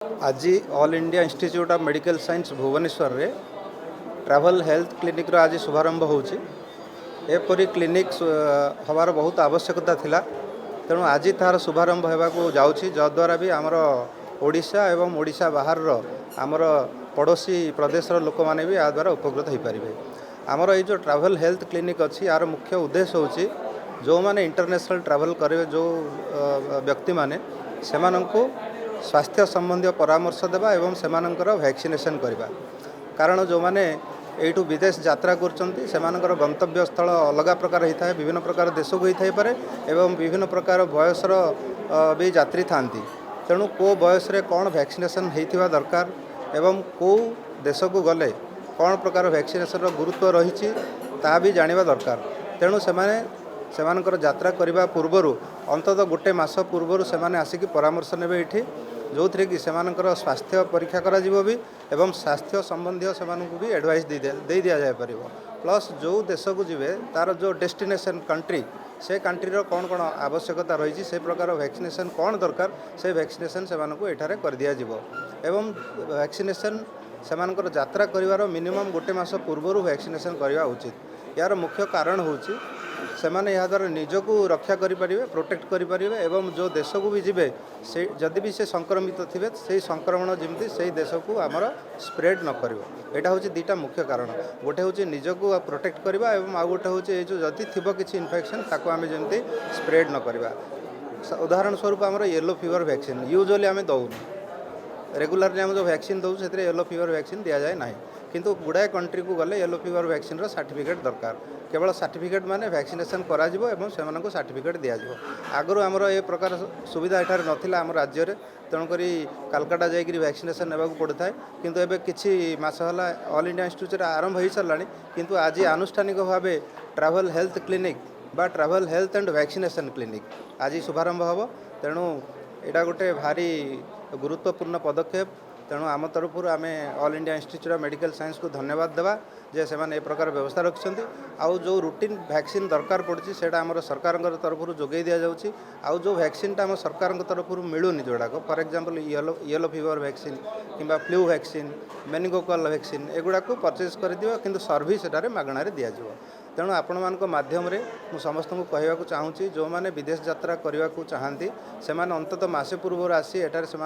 आज All India Institute of Medical Science Bhubaneswar रे travel health clinic आज शुभारंभ होपरी क्लिनिक हबार बहुत आवश्यकता थिला। तेणु आज तार शुभारंभ होगा जाऊँगी जद्वारा भी आमर ओडिशा एवं ओडिशा बाहर आमर पड़ोसी प्रदेश लोक मैंने भी या द्वारा उपकृत हो पारे। आमर ये जो ट्रैवल हेल्थ क्लिनिक अच्छी यार मुख्य उद्देश्य होची जो माने इंटरनेशनल ट्रैवल करेंगे जो व्यक्ति माने सेमानंको स्वास्थ्य संबंधी परामर्श देवा एवं सेमानंकर वैक्सीनेशन करवा। कारण जो माने एठू विदेश यात्रा कर गंतव्य स्थल अलग प्रकार होता है, विभिन्न प्रकार देश को होता है एवं विभिन्न प्रकार बयसर भी यात्री था। तेणु को बयस कौन वैक्सीनेशन होता दरकार एवं कौ देश को गले कौन प्रकार वैक्सीनेशन गुरुत्व रही भी जाना दरकार। तेणु सेमानकर यात्रा करने पूर्वर अंततः गोटे मास पूर्वर से आसिक परामर्श ने ये जो थी कि सेमानकर स्वास्थ्य परीक्षा करा जीवो भी एवं स्वास्थ्य संबंधी से भी एडवाइस दे दि जाए पार। प्लस जो देश को जीवे तार जो डेस्टिनेशन कंट्री से कंट्री कौन कौन आवश्यकता रही से प्रकार वैक्सीनेशन कौन दरकार से वैक्सीनेशन से एठारे कर दिया जीवो एवं वैक्सीनेशन सेमानकर यात्रा करिवार मिनिमम गोटे मास पूर्वर वैक्सीनेशन करवा उचित। यार मुख्य कारण होची सेमाने या द्वारा निजको रक्षा करें प्रोटेक्ट करें एवं जो देश को भी जीवे से जदि भी से संक्रमित थे से संक्रमण जमी से देश को आमर स्प्रेड न कर। यहाँ हूँ दुईटा मुख्य कारण, गोटे हूँ निजको प्रोटेक्ट करवा एवं आउ गोटे हूँ ये जो जदि थी किसी इन्फेक्शन ताको आम जमी स्प्रेड न करवा। उदाहरण स्वरूप आमर येलो फीवर वैक्सीन यूजुअली आम दौनी रेगुलरली आम जो वैक्सीन दौ से येलो फीवर वैक्सीन दि जाए ना, किंतु गुड़ाए कंट्री को गले येलो फीवर वैक्सीन सर्टिफिकेट दरकार। केवल सर्टिफिकेट माने वैक्सीनेशन करा जिवो एवं सेमाननको सर्टिफिकेट दिया जिवो। आगु आमर ए प्रकार सुविधा एठार नथिला आम राज्य रे, तेणुकरी कलकाता जाइकरी वैक्सीनेशन नेबाक पड़ता है। किंतु एबे किछि मास होला ऑल इंडिया इंस्टीट्यूट आरंभ हो सारानी, किंतु आज आनुष्ठानिक भाव ट्रैवल हेल्थ क्लिनिक बा travel health and vaccination clinic आज शुभारंभ हम। तेणु यहाँ गोटे भारी गुरुत्वपूर्ण पदक्षेप। तेणु आम तरफ आम all India Institute of Medical science को धन्यवाद देवा जे से ए प्रकार व्यवस्था रखिंट। आउ जो रूटीन वैक्सीन दरकार पड़ी से सरकार तरफ जोगे दि जाऊँगी। आउ जो वैक्सीन आम सरकार तरफ मिलूनी जोड़ाक for example yellow fever vaccine किंबा फ्लू वैक्सीन मेनिंगोकॉल वैक्सीन एगुड़ा को परचेज कर दियो, किंतु सर्विस एटारे मागणार दि जाव। तेणु आपण मानक माध्यम रे मु समस्त को कहवाक चाहूँगी जो मैंने विदेश यात्रा करने को चाहती से अंततः मासे पूर्व आसी एटार से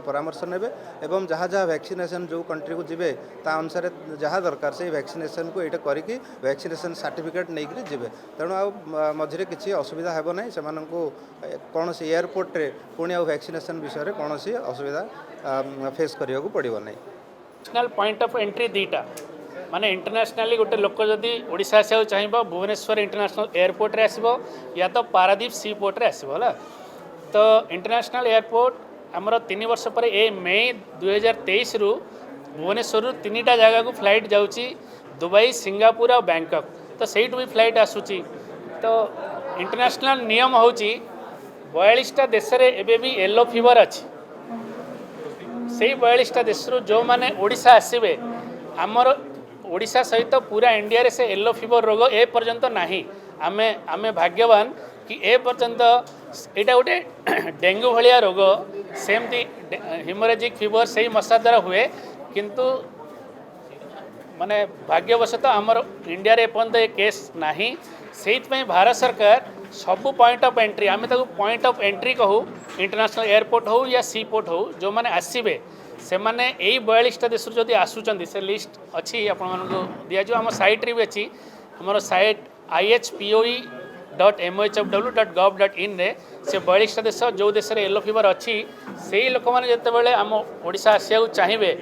परामर्श नेबे एवं जहाँ जहाँ वैक्सीनेशन जो कंट्री को जीवे ता अनुसार जहाँ दरकार से वैक्सीनेशन को ये करिकी वैक्सीनेशन सर्टिफिकेट नहीं करी जीवे। तेणु आ मझे किसी असुविधा हेब ना से कौन सी एयरपोर्ट रे पुणी आ वैक्सीनेशन विषय कौन सी असुविधा फेस करने को पड़ो ना। नेशनल पॉइंट ऑफ एंट्री दीटा माने इंटरनेशनली गोटे लोक जदि ओडिशा आसा चाहिए भुवनेश्वर इंटरनेशनल एयरपोर्ट रे आसबो या तो पारादीप सी पोर्ट रे आसबो होला। तो इंटरनेशनल एयरपोर्ट आमर 3 वर्ष पर ए मई 2023 रु भुवनेश्वर रु 3टा जगह को फ्लाइट जाउची दुबई सिंगापुर और बैंकॉक। तो सहीठू भी फ्लाइट आसूची। तो इंटरनेशनल नियम होची 42टा देश रे एबे भी येलो फीवर अच्छी से 42टा देश जो माने ओडिशा आसबे आमर ओडिशा सहित पूरा इंडिया रे से येलो फीवर रोग ए पर्यंत नाही। आमे आमे भाग्यवान कि ए पर्यंत एटा गोटे डेंगू भलिया रोग सेमती हिमोरेजिक फीवर से ही मशा द्वारा हुए, किंतु माने भाग्यवशतः आमर इंडिया रे पर्यंत ए केस नाही। से भारत सरकार सबू पॉइंट ऑफ एंट्री आम पॉइंट ऑफ एंट्री कहू इंटरनेशनल एयरपोर्ट हो या सी पोर्ट हो जो मैंने आसबे से मैंने यही 42टा देश जदि आसुचंदी से लिस्ट अच्छी आपण दि जाऊ। आम साइट रे भी अच्छी आमर साइट ihpoe.mohfw.gov.in रे से 42टा देश जो देश में येलो फीवर अच्छी से लोक मैंने जिते आम ओडिशा आसिया चाहिए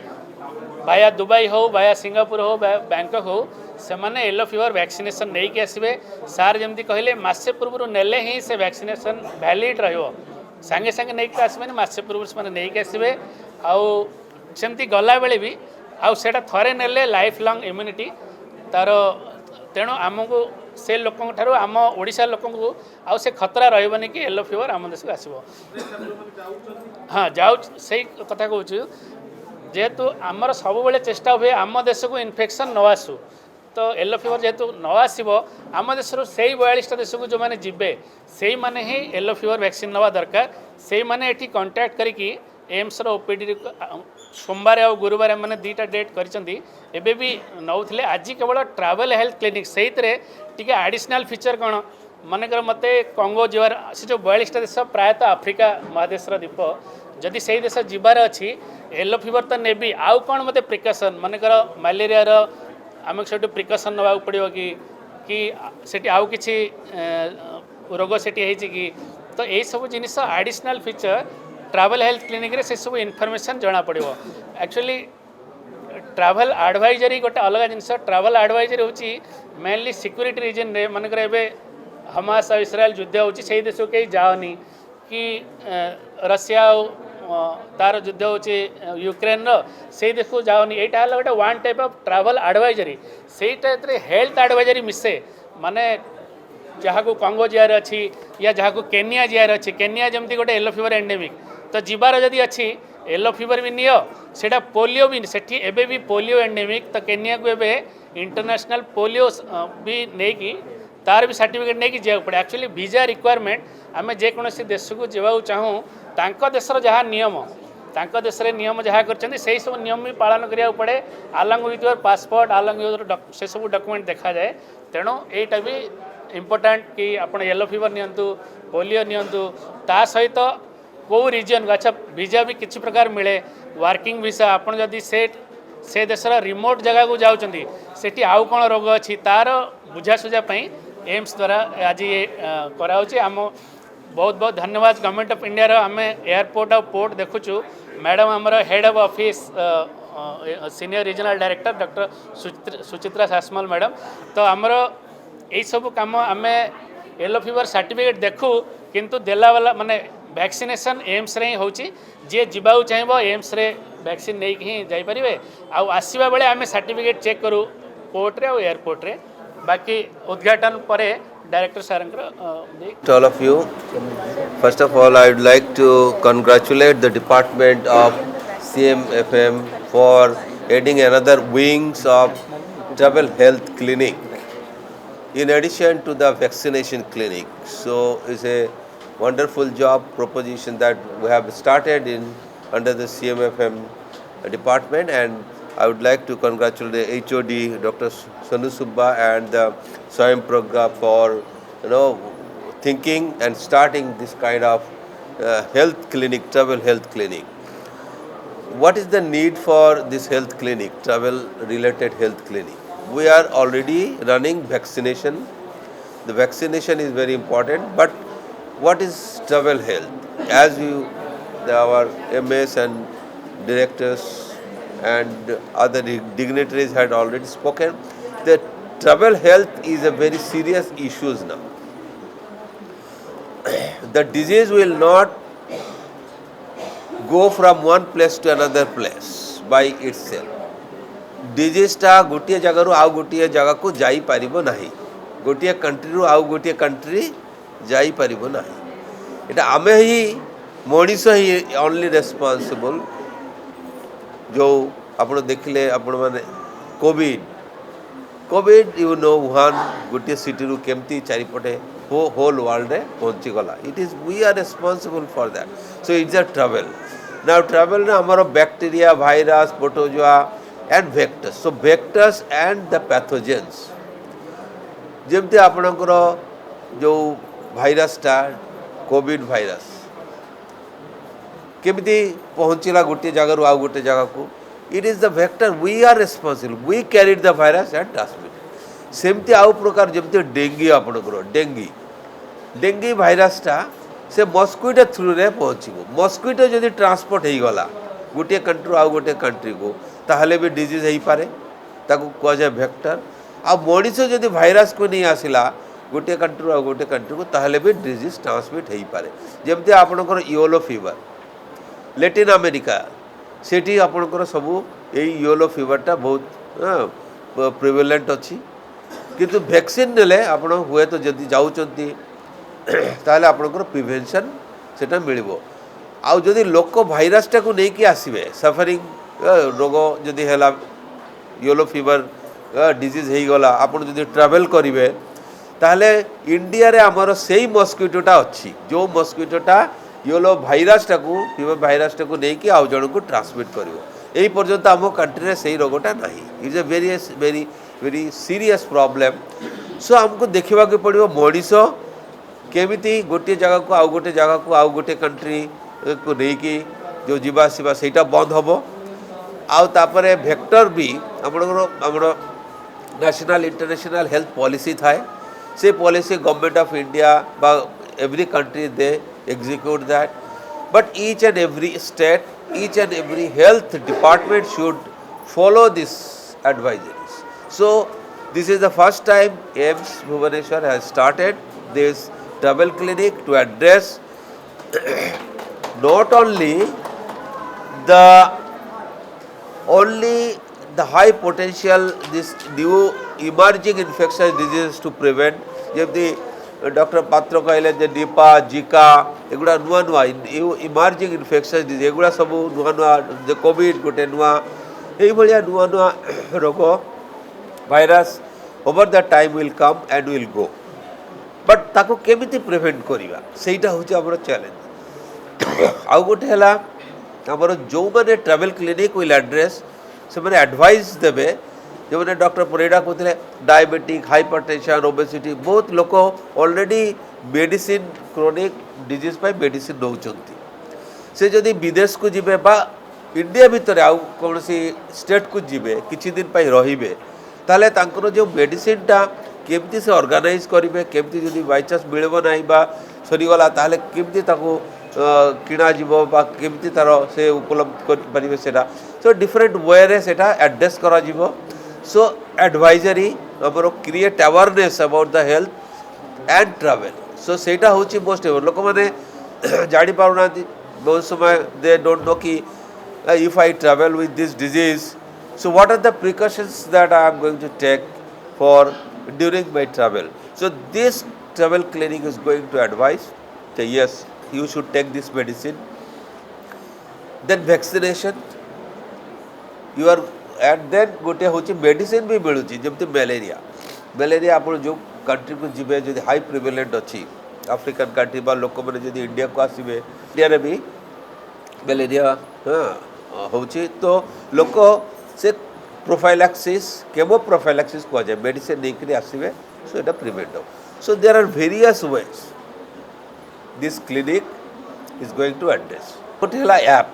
भाया दुबई हो भाया सिंगापुर हो बैंकॉक हो से मैंने येलो फीवर वैक्सीनेशन नहीं कि आसबे। सार जमी कहले मसे पूर्व नेले ही से वैक्सीनेशन वैलिड रहिबो, सांगे सांगे नहीं कि आसबे मसे पूर्व से नहीं कि आसबे। आमती गला बेले भी आउटा थरे नेले लाइफ लंग इम्यूनिटी तार। तेणु आमको से लोक आम ओडिशा लोक आउ से खतरा रही कि येलो फीवर आम देश को आसो। हाँ जाऊ से कथा कहूँ जेहेतु आमर सब बेले चेष्टा हुए आम देश को इन्फेक्शन न आसू। तो येलो फीवर जेहेतु न आसो आम देश से 42टा देश को जो मैंने जीवे से मैंने ही येलो फीवर वैक्सीन नवा दरकार। से मैंने ये कंटाक्ट करी एम्स ओपीडी सोमवार और गुरुवार मैंने दुईटा डेट करें भी नौले आज केवल ट्रावेल हेल्थ क्लिनिक से टी आडिशनल फीचर कौन मनकर मत कंगो जीवार से जो 42टा देश प्रायतः आफ्रिका महादेश द्वीप जदि से देश जीवार अच्छी येलो फीवर तो नेबी आउ कौन मत प्रिकसन मनकर मलेरिया आम से प्रिकसन नवा पड़ो कि सेठी आउ किसी रोग से कि तो यही सब जिनिस आडिशनल फीचर ट्रावेल हेल्थ क्लिनिक रे से सब इनफॉरमेशन जना पड़ो एक्चुअली ट्रावेल एडवाइजरी गोटे अलग जिनिस ट्रावेल एडवाइजरी होची मेनली सिक्योरिटी रीजन रे मनकर एबे हमास और इस्राएल युद्ध होची से देश को कहीं जाओनी कि रशिया तार युद्ध होची यूक्रेन से देश को जाओनी एटा हला गोटे one type of travel advisory से हेल्थ एडवाइजरी मिसे माने जहाँ को कंगो जियार अच्छी या जहाँ को केनिया जियार अच्छी केनिया जमती गोटे येलो फीवर एंडेमिक तो जीवार जदि अच्छी येलो फीवर भी नियो सेटा पोलियो भी सेठी एबे भी पोलियो एंडेमिक तो केनिया को एबे इंटरनेशनल पोलियो भी नहीं तार भी सर्टिफिकेट नहीं जावाक पड़े एक्चुअली वीजा रिक्वायरमेंट आम जेकोसी देश को जावाक चाहूँ तांको देशर जहाँ नियम तांको देश रे नियम जहाँ कर सब नियम भी पालन करा पड़े along with your passport along with से सब डॉक्यूमेंट देखा जाए तेणु यहीटा भी इम्पोर्टाट कि आप येलो फीवर नियंतु पोलियो नियंतु ता सहित कौ रीजन अच्छा वीजा भी किसी प्रकार मिले वर्किंग वीसा आपन जदि से देशर रिमोट जगह को जाऊँगी सेठी आउ कौन रोग अच्छी तार बुझासुझा एम्स द्वारा आज ये कराऊँच आम बहुत बहुत धन्यवाद गवर्नमेंट ऑफ इंडिया रो आम एयरपोर्ट और पोर्ट देखुचु मैडम आमर head of office senior regional director doctor Suchitra Sasmal madam तो आमर यही सब कम आम येलो फीवर सर्टिफिकेट देखू किंतु देला वाला माने वैक्सीनेशन एम्स रे ही होची जे जीवाऊ चाहिए एम्स रे वैक्सीन नहीं ही जाइपारे आसवा बेले आम सर्टिफिकेट चेक करूँ पोर्ट रे और एयरपोर्ट रे बाकी उद्घाटन पर director sir all of you. First of all, I would like to congratulate the department of CMFM for adding another wings of travel health clinic in addition to the vaccination clinic. So it's a wonderful job proposition that we have started in under the CMFM department, and I would like to congratulate the HOD Dr. Sanu Subba and the Swayam Pragya for thinking and starting this kind of health clinic, travel health clinic. What is the need for this health clinic, travel related health clinic? We are already running vaccination. The vaccination is very important, but what is travel health? As our MS and directors and other dignitaries had already spoken, the travel health is a very serious issue now. The disease will not go from one place to another place by itself. Disease टा गोटे जगह आउ गोटे जगह को जाई परिबो नाही, गोटे कंट्री रु आउ गोटे कंट्री जाई परिबो नाही. एटा आमे ही मनीष ही ओनली रेस्पॉन्सिबल. जो आपण देखले आपण माने कोविड यू नो वुहान गोटे सिटी रु केमती चारिपटे होल वर्ल्ड रे पहुंची गला. It is we are responsible for that. So it's a travel. Now travel रे हमर bacteria virus protozoa and vectors. So vectors and the pathogens. जमते आपणकर जो भाइरस टा कोविड भाइरस केमिति पहुँचला गोटे जगह आउ गोटे जगह को. It is the vector. We are responsible. We carried the virus and transmit. सेमती आउ प्रकार जमते डेंगी आपणकर डेंगी भाइरस टा से मस्किटो थ्रू रे पहुँचो. मस्किटो जदि ट्रांसपोर्ट हो गला गोटे कंट्री आउ गोटे कंट्री को ताहले भी डिजीज हो पारे. ताको कह जाए वेक्टर. आ मनीष जदि भाइरस को नहीं आसिला गोटे कंट्री आ गोटे कंट्री को ताहले भी डिजीज ट्रांसमिट हो पारे. जमती आपणकर येलो फीवर लैटिन अमेरिका सेठी आपणकर सब यही येलो फीवरटा बहुत प्रिवेलेंट अच्छी. किंतु वैक्सीन नेले आपण हुए तो जदि जाउचंती ताहले आपणकर प्रिवेंशन सेटा मिलिबो. आउ जदि लोक भाइरस टा को नहीं कि आसीबे सफरिंग रोग जदि है येलो फीवर डिजीज हो गला आप ट्रैवल करेंगे ताहले इंडिया रे आमर से मस्किटोटा अच्छी जो मस्किटोटा योलो भाइरस टाकू फीवर भाइरस टाकू नहीं कि आउ जन को ट्रांसमिट करिवो एई पर्यंत आम कंट्री रे सही रोगटा नाही is a very very very serious problem so हमको देखा के पड़ो मनीष केमिति गोटे जगह को आउ गोटे जगह को आउ गोटे कंट्री को लेकिन जो जीवा आसवा सेटा बंद हम आउ तापरे वेक्टर भी आमर नेशनल इंटरनेशनल हेल्थ पॉलिसी थाए से पॉलिसी गवर्नमेंट ऑफ इंडिया बा every country they execute that but each and every state each and every health department should follow this advisories. So this is the first time AIIMS Bhubaneswar has started this travel clinic to address not only the high potential this new emerging infectious diseases to prevent जमती doctor पात्र कहले जे Nipah जिका एगुड़ा नुआ नुआ emerging infectious disease एगुड़ा सब नुआ नुआ जे Covid गोटे नुआ ये भाया नुआ नुआ रोग virus over the time will come and will go but ताको केमिति प्रिवेंट करिवा सेटा होचे हमर चैलेंज आउ गोटे हला हमर जो माने ट्रैवल क्लिनिक विल एड्रेस से माने एडवाइस देबे जो मैंने डॉक्टर परिड़ा कहते डायबिटिक हाइपरटेंशन ओबेसिटी बहुत लोक ऑलरेडी मेडिसिन क्रोनिक डिजीज पर मेडिसिन नौकरी से जदि विदेश को जीवे बा इंडिया भितर आउ कौन सी स्टेट को जीवे किछि दिन पर रहिबे ताले तांकर जो मेडिसिनटा केमती से ऑर्गेनाइज करेंगे केमती जदि बाय चांस मिलबो नाही बा सरीगला ताले केमती ताको किणा जीवो बा केमती तार से उपलब्ध कर परिबे सेटा सो डिफरेंट वे रे सेटा एडजस्ट करा जीवो सो एडवाइजरी आमर create awareness about the health and travel so सेटा होची मोस्ट लोक मैंने जानी पारुना बहुत समय दे डोंट नो कि if I travel with this disease so what are the precautions that I am going to take for during my travel so this travel clinic is going to advise that yes you should take this medicine then vaccination you are and then गोटे हूँ medicine भी मिलूँ जमती malaria आप जो country को जीवे जो हाई प्रिवेलेंट अच्छी आफ्रिकन कंट्री बा लोक मैंने जो इंडिया को आसवे इंडिया रे भी मलेरिया हाँ हूँ तो लोक से प्रोफाइलैक्सिस केमो प्रोफाइलैक्सिस कह जाए मेडिसिन नहीं आसवे सो इट प्रिवेंट हो so there are various ways this clinic is going to address गोटे है ऐप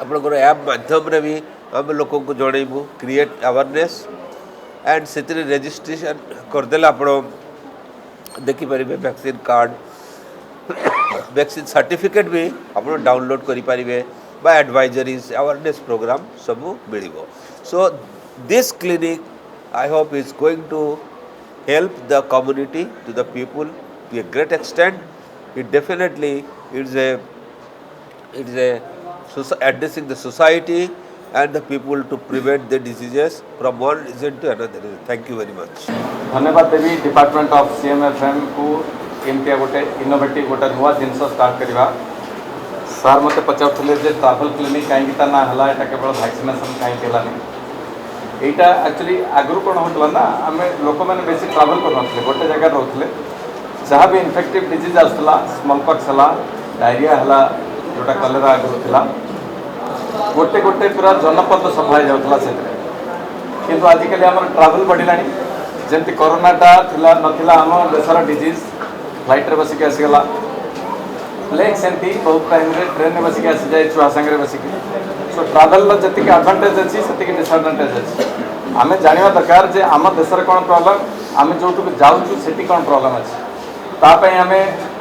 आपंकर ऐप माध्यम भी आम लोक को जनइबू क्रिएट अवेयरनेस एंड से रजिस्ट्रेशन करदे आप देखिपारे वैक्सीन कार्ड वैक्सीन सर्टिफिकेट भी आप डाउनलोड करें बा एडवाइजरीज अवेयरनेस प्रोग्राम सब मिल so this clinic I hope is going to help the community to the people to a great extent it definitely it's a addressing the society and the people to prevent the diseases from one region to another region. Thank you very much. धन्यवाद देवी department of CMFM को एमती गोटे innovative गोटे नुआ जिनस start करवा सार मत पचारे जे travel clinic कहीं ना है यहाँ केवल वैक्सीनेशन कहीं यहाँ एक्चुअली आगु कौन होता ना आम लोक मैंने बेसी ट्राभेल कर गोटे जगह रोते जहाँ भी इनफेक्टिव डिजीज आसला स्मॉलपॉक्स है डायरिया है जोटा कलेरा आगु था गोटे गोटे पूरा जनपद सफा जाऊला से किंतु आजिकल आम ट्राभेल बढ़ला जमी कोरोनाटा नाला आम देशर डिजीज फ्लाइट बसिक आसीगला प्लेग सेमती बहुत टाइम ट्रेन में बसिक आसी जाए छुआ सांगे बसिक सो ट्राभेल जी आडभांटेज अच्छी से डिसएडभांटेज अच्छी आम जाना दरकार जे आम देशर कौन प्रॉब्लम आम जो जाऊँ से कौन प्रॉब्लम अच्छी तापाई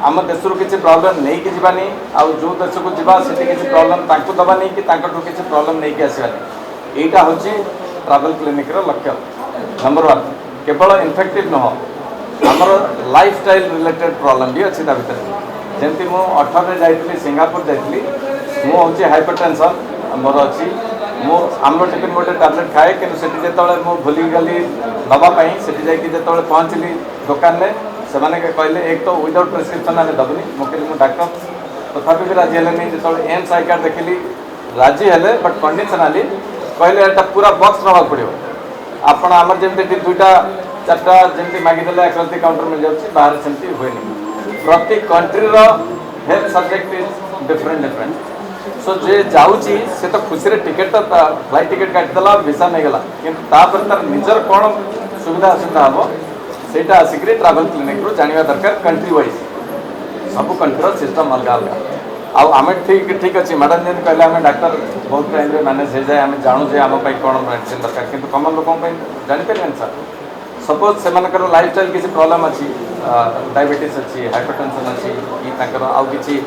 आम देश किसी प्रॉब्लम नहीं कि जानी आउ जो देश को जावा से किसी प्रॉब्लम तांको दबानी कि किसी प्रॉब्लम नहीं कि आसवानी यहाँ हूँ ट्राभेल क्लिनिक लक्ष्य नंबर 1 केवल इनफेक्टिव नुह आमर लाइफ स्टाइल रिलेटेड प्रॉब्लम भी अच्छी भर जमी मु 18 जाइली सिंगापुर जाइली मुझे हाइपरटेंशन मोर अच्छी मु आमर टिफिन गोटे टैबलेट खाए कि जो भूली गली नापाई से जो पहुँचली दुकान में से कहले एक तो विदाउट प्रेस्क्रिप्शन आम दबुनी मुझे डाक्टर तथापि भी राजी है जो एम्स आई कार्ड देखिली राजी है बट कंडीशनाली कहले एटा पूरा बॉक्स रहा पड़ो आपण आमर जमी 2टा 4टा जमी मागिदे आकृति काउंटर मिल जाऊँगी बाहर सेमती हुए प्रति country health subject is different so जे जाऊँगी से तो खुशी टिकेट फ्लाइट टिकेट काटिदेला वीसा नहीं गला किंतु तापर तार निजर कौन सुविधा असुविधा हम सेटा आसिक ट्रावेल क्लिनिक रू जाना दरकार कंट्री वाइज सब कंट्रीर सिस्टम अलग अलग आम ठीक ठीक अच्छे मैडम जमी कहले आम डाक्तर बहुत टाइम मैनेज हो जाए आम जानू जे आम कौन मेडिसिन दरकार कि कमन लोक जापर सर सपोज से लाइफ स्टाइल किसी प्रॉब्लम अच्छी डायबिटीज अच्छी हाइपरटेंशन अच्छी कि आउ कि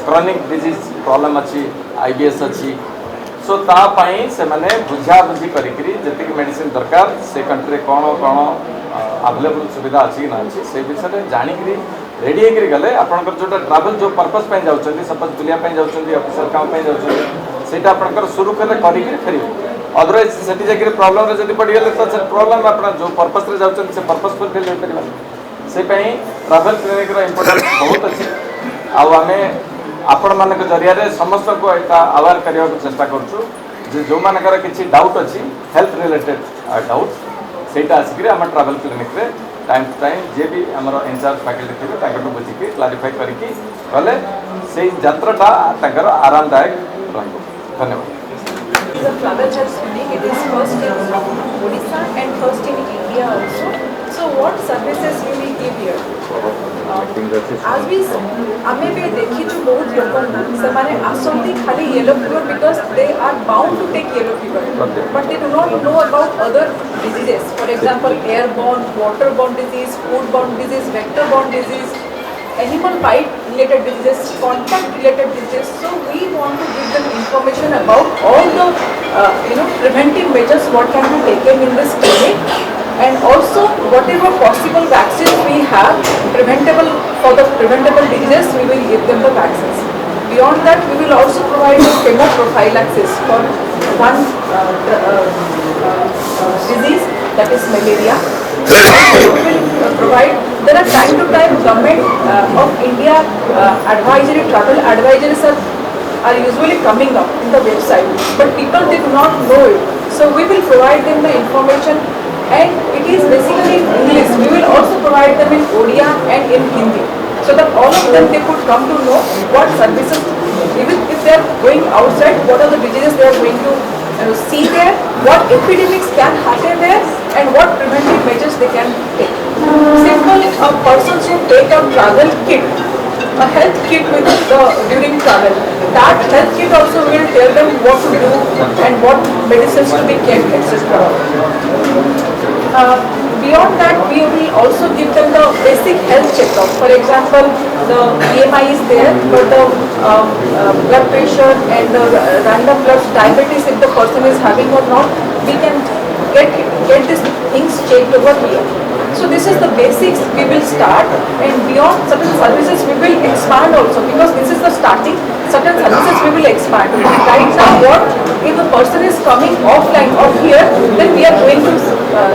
क्रॉनिक डिजीज प्रॉब्लम अच्छी IBS अच्छी सो तापाई से माने बुझा बुझी करी जी मेडिसिन दरकार से कंट्री कौन कौन अवेलेबल सुविधा अच्छी ना अच्छी से विषय जाणिक रेडी होकर गले आपंकर जो ट्रावेल जो पर्पज जाऊँच सपोज बुलाया जाऊँच ऑफिशियल काम से आपंकर सुरुखुरे कर फेर अदरवाइज से जाकर प्रॉब्लम जब पड़गले तो से प्रॉब्लम आप जो पर्पज जाऊँच से पर्पज फुलफिल हो पार से ट्रावेल क्लिनिक इम्पोर्टेंस बहुत अच्छी आम आपण मान जरिया समस्त को अवेयर करने को चेष्टा करूँ जो मानकर किसी डाउट अच्छी हेल्थ रिलेटेड डाउट से आसिक आम ट्रावेल क्लिनिक रे टाइम टू टाइम जे भी आम इंचार्ज फैकल्टी थे बुझिकी क्लारीफाई करके गले से यात्राटा आरामदायक धन्यवाद is a travel health clinic. It is first in Odisha and first in India also. So what services we will give here? As we आमे भी देखी जो बहुत लोग से माने आसंती खाली yellow fever because they are bound to take yellow fever, but they do not know about other diseases. For example, airborne, waterborne disease, foodborne disease, vector-borne disease, animal bite related diseases, contact related diseases. So we want to give them information about all the preventive measures what can be taken in this clinic, and also whatever possible vaccines we have preventable for the preventable diseases, we will give them the vaccines. Beyond that, we will also provide a chemoprophylaxis for one disease, that is malaria. We will provide. There are time to time government of India advisory, travel advisories are usually coming up in the website, but people did not know it. So we will provide them the information, and it is basically in English. We will also provide them in Odia and in Hindi, so that all of them they could come to know what services, even if they are going outside, what are the diseases they are going to see there, what epidemics can happen there, and what preventive measures they can take. Simple, a person should take a travel kit, a health kit with during travel. That health kit also will tell them what to do and what medicines to be kept, etc. Beyond that, we will also give them the basic health checkup. For example, the BMI is there, but the blood pressure and the random blood diabetes, if the person is having or not, we can get these things checked over here. So this is the basics we will start, and beyond certain services we will expand also, because this is the starting. Certain services we will expand. Right now, what if the person is coming offline or here, then we are going to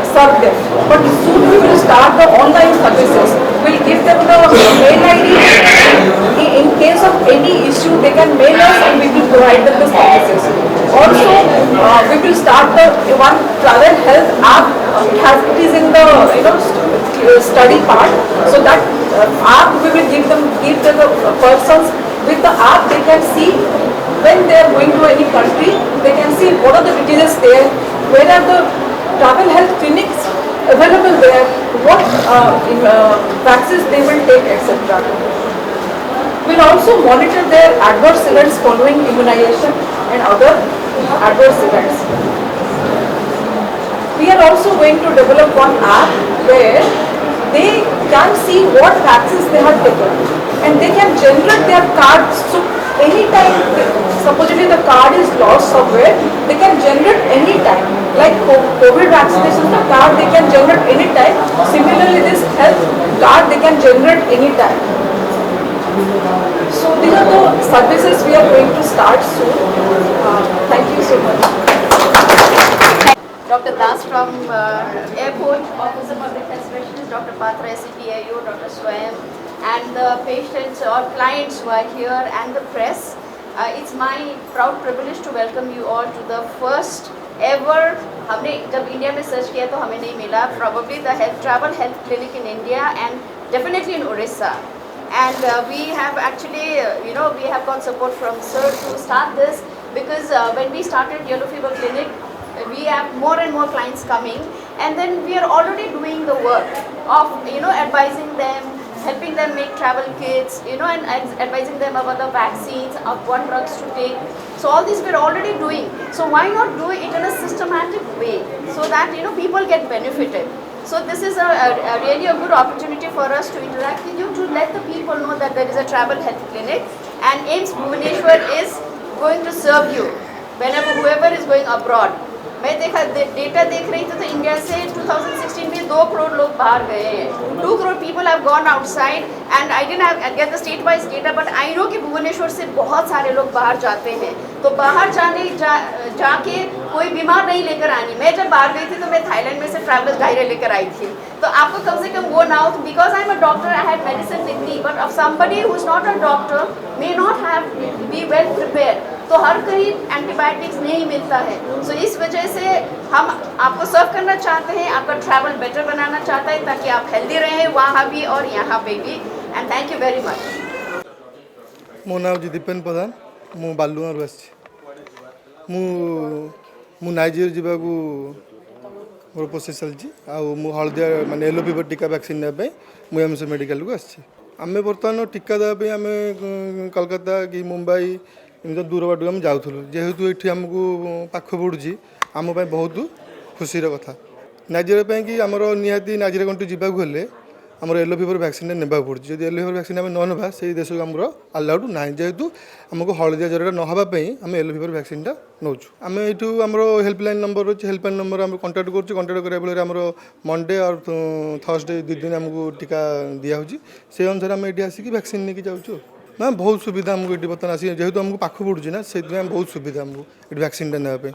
serve them. But soon we will start the online services. We'll give them the mail ID. In case of any issue, they can mail us and we will provide them the services. Also, we will start the one travel health app. It is in the study part. So that app we will give the persons with the app. They can see when they are going to any country. They can see what are the diseases there, where are the travel health clinics available there, what vaccines they will take, etc. We'll also monitor their adverse events following immunization and other adverse events. We are also going to develop one app where they can see what vaccines they have taken, and they can generate their cards. So anytime, supposedly the card is lost somewhere, they can generate anytime. Like COVID vaccination, the card they can generate anytime. Similarly, this health card they can generate anytime. So these are the services we are going to start soon. Thank you so much. Dr. Das from Airport, Office of Public Health Specialist, Dr. Patra, CPIO, Dr. Swayam, and the patients or clients who are here and the press. It's my proud privilege to welcome you all to the first ever, हमने जब India में search किया तो हमें नहीं मिला, probably the travel health clinic in India and definitely in Orissa. And we have actually, we have got support from Sir to start this, because when we started Yellow Fever Clinic, we have more and more clients coming, and then we are already doing the work of, advising them, helping them make travel kits, and advising them about the vaccines, of what drugs to take. So all these we're already doing. So why not do it in a systematic way, so that, people get benefited. So this is a really a good opportunity for us to interact with you, to let the people know that there is a travel health clinic, and AIIMS Bhubaneswar is going to serve you whenever whoever is going abroad. मैं देखा data देख रही थी तो India से 2016 में 2 करोड़ लोग बाहर गए हैं. 2 crore people have gone outside, and I didn't get the state wise data, but I know कि भुवनेश्वर से बहुत सारे लोग बाहर जाते हैं. तो बाहर जाके कोई बीमार नहीं लेकर आनी. मैं जब बाहर गई थी तो मैं थाईलैंड में से ट्रैवलर्स डायरे लेकर आई थी. तो आपको कम से कम वो ना हो, because I am a doctor, I had medicine with me, but of somebody who is not a doctor may not have be well prepare. तो हर कहीं एंटीबायोटिक्स नहीं मिलता है. सो इस वजह से हम आपको सर्व करना चाहते हैं, आपका ट्रैवल बेटर बनाना चाहता है, ताकि आप हेल्दी रहें वहाँ भी और यहाँ पे भी. And thank you very much. मो नाम जी दीपेन प्रधान, मु बालुआरू आसी. मु नाइजेरिया जावाकू मोर प्रोसेस चलती. मु हलदिया माने येलो फीवर टीका वैक्सीन नापे मु एमएस मेडिकल को आसी. आम बर्तमान टीका देवाई आम कलकत्ता कि मुंबई एमती दूर बाटू आम जाऊँ. जेहेतु ये आमको पाख पड़ूँ आम बहुत खुशी कथा. नाइजेरिया कि आमर निहाती नाइजेरिया कंट्री जावाक हेल्ले आमर येलो फीवर वैक्सीन नेबा पड़े. जब येलो फीवर वैक्सीन आम न नेबा से देश को आमर अलाउड ना, जेहेतु आमको हलदिया ज्वरटा नहावाई आम येलो फीवर वैक्सीनटा नौ. आम ये आमर हेल्पलाइन नंबर अच्छे, हेल्पलाइन नंबर आम कंटाक्ट कर कंटाक्ट करा बेले आमर मंडे और थर्सडे 2 दिन आमको टीका दिखाई. से अनुसार आम ये आसिक वैक्सीन नहीं जाऊँ ना. बहुत सुविधा आमको ये बर्तमान आसी, जेहेतु आमको पाख पड़ूँ ना, से बहुत सुविधा आमको ये वैक्सीनटा नापे.